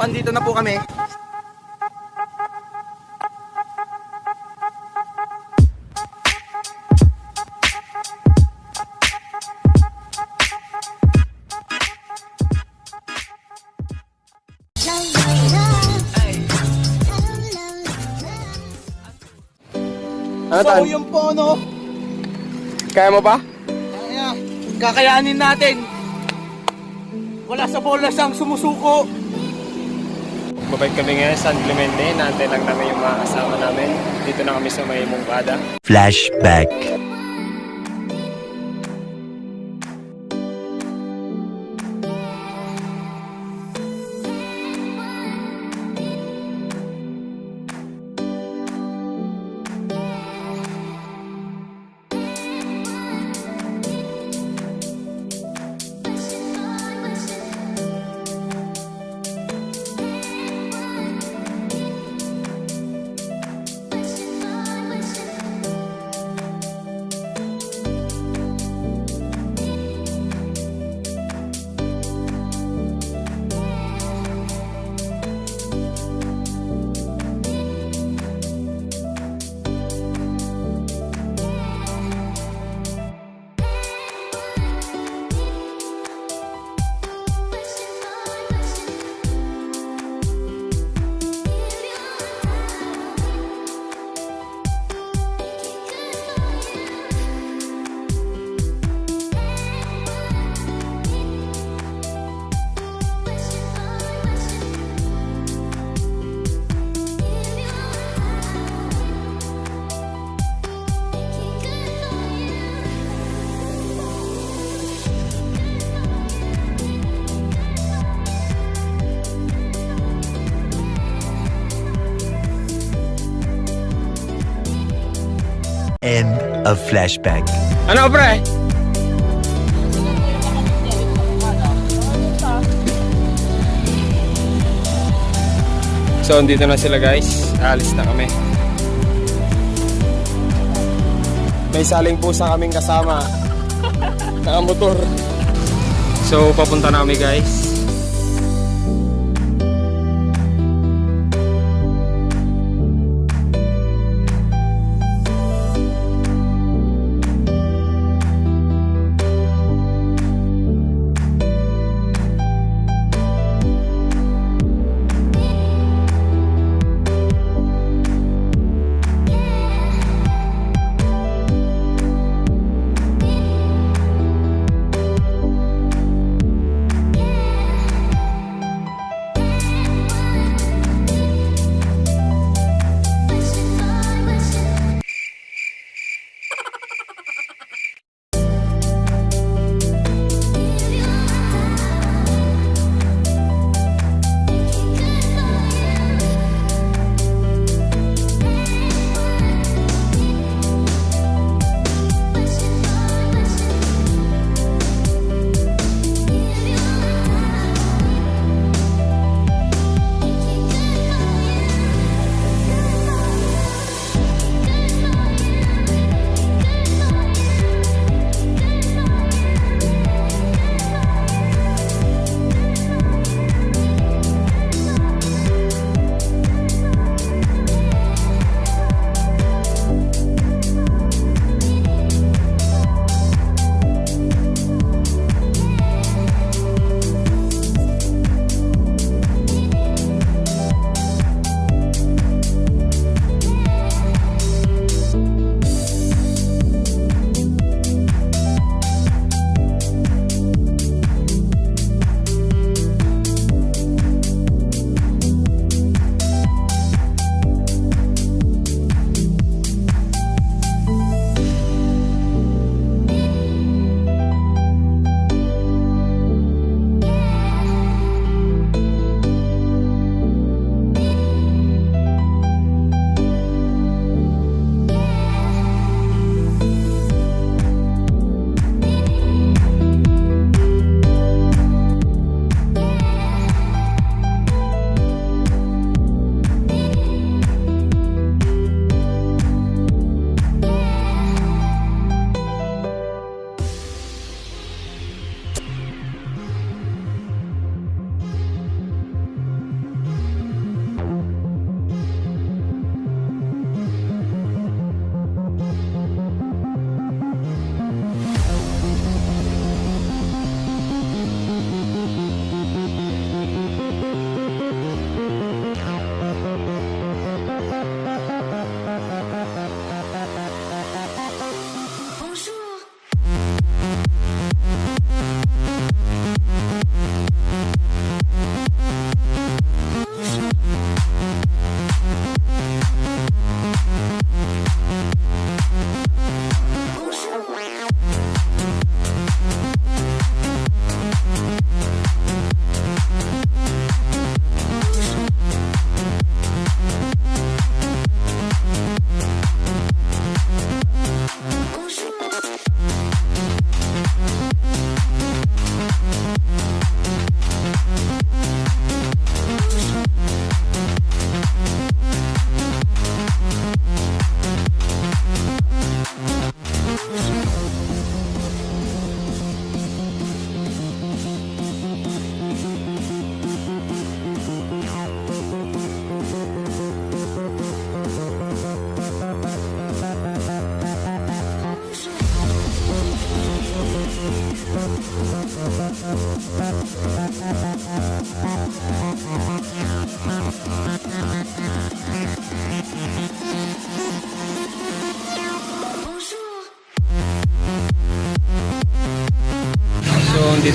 andito na po kami. Ano, So Tan? yun po, no? Kaya mo pa? Kaya, kakayanin natin. Wala sa bolas ang sumusuko. Babalik kami ngayon sa SanClemente. Naantay lang namin yung mga kasama namin. Dito na kami sa may Mungkada. Flashback. End of flashback. Ano, pre? So, dito na sila, guys. Alis na kami. May saling pusa kaming kasama. Nakamotor. So, papunta na kami, guys.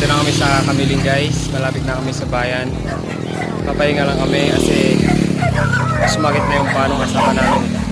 Dito na kami sa Kamiling guys. Malapit na kami sa bayan. Papahinga lang kami kasi sumakit na yung panong kasama namin.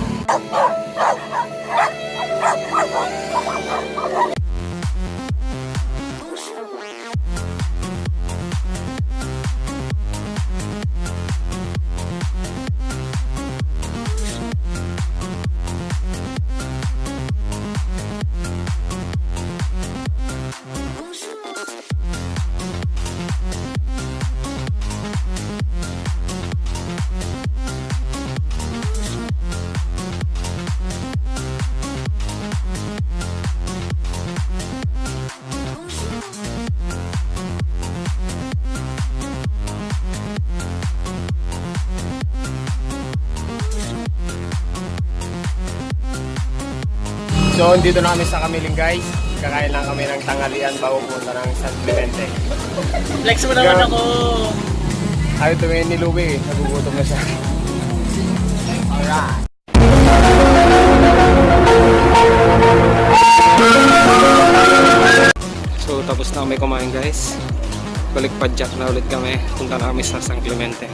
So, dito na kami sa Kamiling guys. Kakain lang kami ng tanghalian bago punta ng SanClemente. Flex mo naman ako. Ayaw tumingin ni Louie, nagugutom na siya. Alright. So, tapos na kami kumain guys. Balik padjak na ulit kami. Punta na kami sa SanClemente.